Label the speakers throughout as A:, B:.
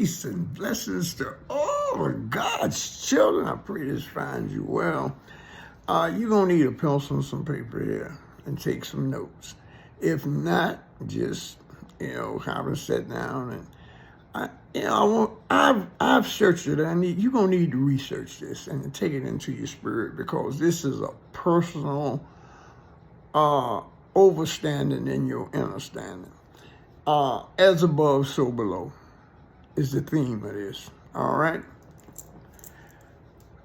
A: Peace and blessings to all of God's children. I pray this finds you well. You're going to need a pencil and some paper here and take some notes. If not, just, have a sit down and I've searched it. You're going to need to research this and take it into your spirit, because this is a personal overstanding in your understanding. As above, so below is the theme of this. All right.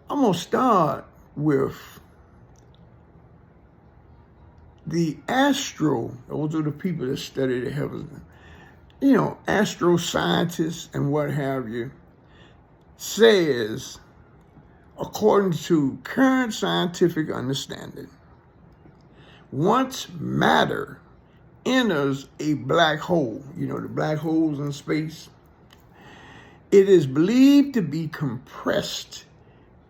A: I'm going to start with the astro. Those are the people that study the heavens. Astro scientists and what have you, says, according to current scientific understanding, once matter enters a black hole, the black holes in space, it is believed to be compressed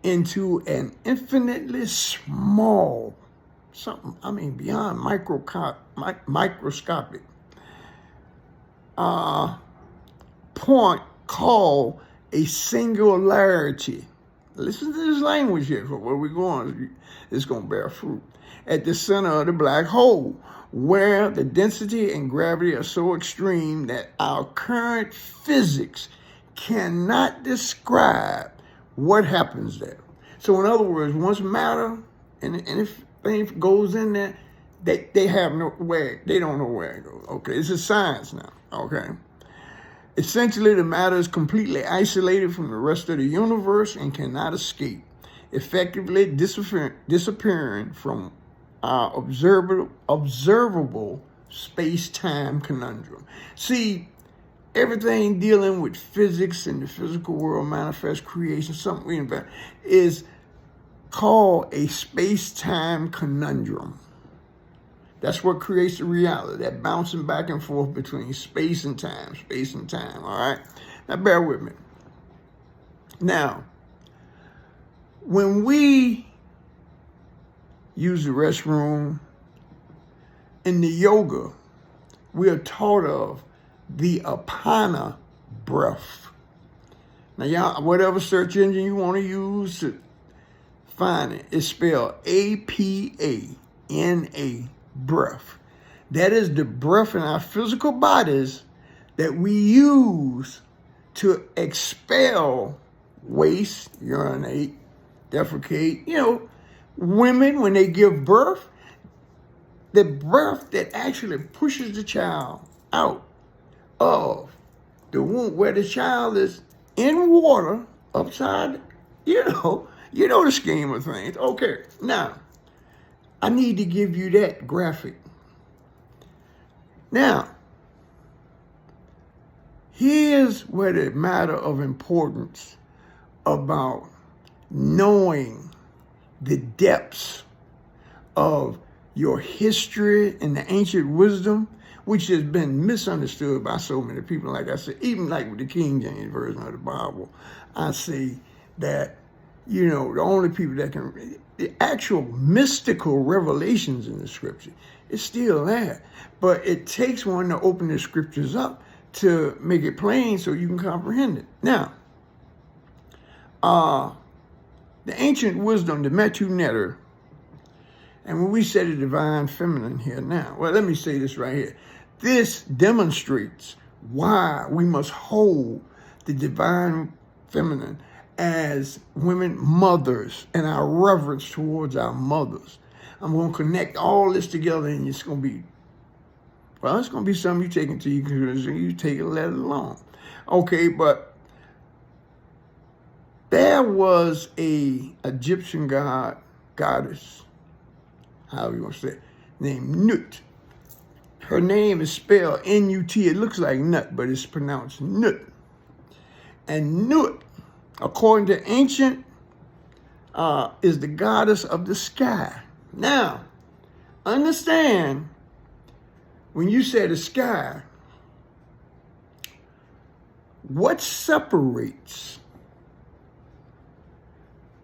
A: into an infinitely small, beyond microscopic point called a singularity. Listen to this language here, for where we're going, it's going to bear fruit. At the center of the black hole, where the density and gravity are so extreme that our current physics cannot describe what happens there. So in other words, once matter and if things goes in there, they have nowhere, they don't know where it goes. Okay, it's a science now. Okay. Essentially, the matter is completely isolated from the rest of the universe and cannot escape, effectively disappearing from our observable space-time conundrum. See, everything dealing with physics and the physical world, manifest creation, something we invent, is called a space-time conundrum. That's what creates the reality, that bouncing back and forth between space and time, all right? Now, bear with me. Now, when we use the restroom, in the yoga, we are taught of the Apana breath. Now, y'all, whatever search engine you want to use to find it, it's spelled A-P-A-N-A, breath. That is the breath in our physical bodies that we use to expel waste, urinate, defecate. Women, when they give birth, the breath that actually pushes the child out of the womb, where the child is in water upside, the scheme of things. Okay, now, I need to give you that graphic. Now, here's where the matter of importance about knowing the depths of your history and the ancient wisdom, which has been misunderstood by so many people. Like I said, even like with the King James Version of the Bible, I say that, the only people that can, the actual mystical revelations in the scripture is still there. But it takes one to open the scriptures up to make it plain so you can comprehend it. Now, the ancient wisdom, the Metu Neter, and when we say the divine feminine here now, well, let me say this right here. This demonstrates why we must hold the divine feminine as women mothers and our reverence towards our mothers. I'm going to connect all this together, and it's going to be something you take into your consideration. You take it, let it alone. Okay, but there was a Egyptian goddess, however you want to say it, named Nut. Her name is spelled N-U-T. It looks like nut, but it's pronounced Nut. And Nut, according to ancient, is the goddess of the sky. Now, understand, when you say the sky, what separates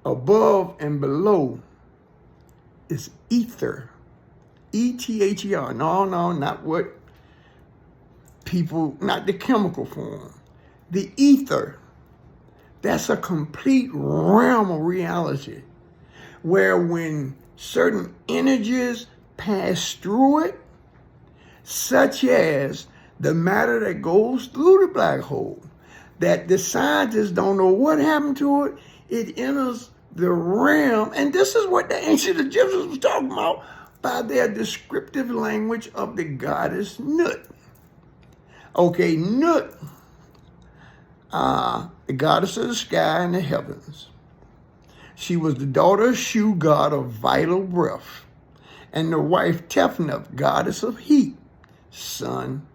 A: above and below is ether. E-T-H-E-R. No, not what people, not the chemical form. The ether, that's a complete realm of reality where when certain energies pass through it, such as the matter that goes through the black hole, that the scientists don't know what happened to it, it enters the realm. And this is what the ancient Egyptians was talking about by their descriptive language of the goddess Nut. Okay, Nut, the goddess of the sky and the heavens. She was the daughter of Shu, god of vital breath, and the wife Tefnut, goddess of heat, sun.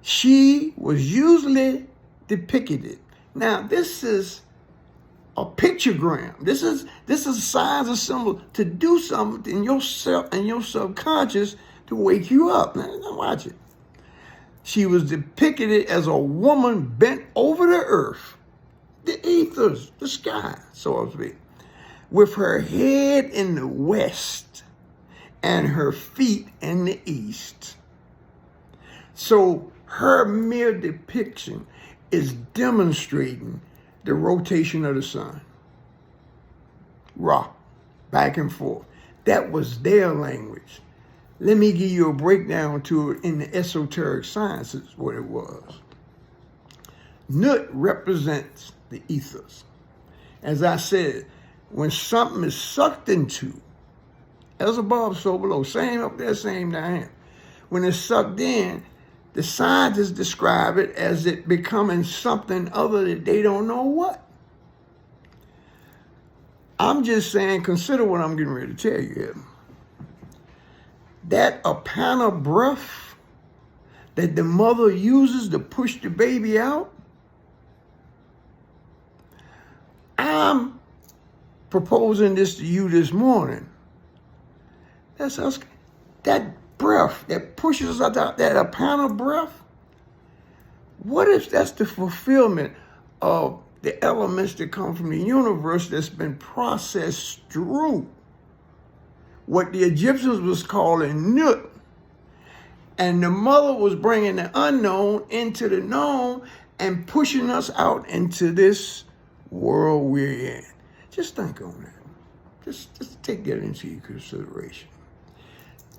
A: She was usually depicted. Now, this is a pictogram. This is signs and symbols to do something in yourself and your subconscious to wake you up. Now watch it. She was depicted as a woman bent over the earth, the ethers, the sky, so to speak, with her head in the west and her feet in the east. So her mere depiction is demonstrating the rotation of the sun. Ra, back and forth. That was their language. Let me give you a breakdown to it in the esoteric sciences, what it was. Nut represents the ethers. As I said, when something is sucked into, as above, so below, same up there, same down here. When it's sucked in, the scientists describe it as it becoming something other that they don't know what. I'm just saying, consider what I'm getting ready to tell you here. That apana breath that the mother uses to push the baby out, I'm proposing this to you this morning. That's us. That breath that pushes us out, that apana breath, what if that's the fulfillment of the elements that come from the universe that's been processed through what the Egyptians was calling Nut, and the mother was bringing the unknown into the known and pushing us out into this world we're in. Just think on that. Just take that into your consideration.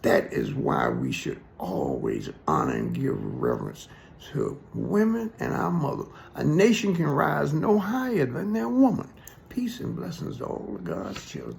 A: That is why we should always honor and give reverence to women and our mother. A nation can rise no higher than their woman. Peace and blessings to all of God's children.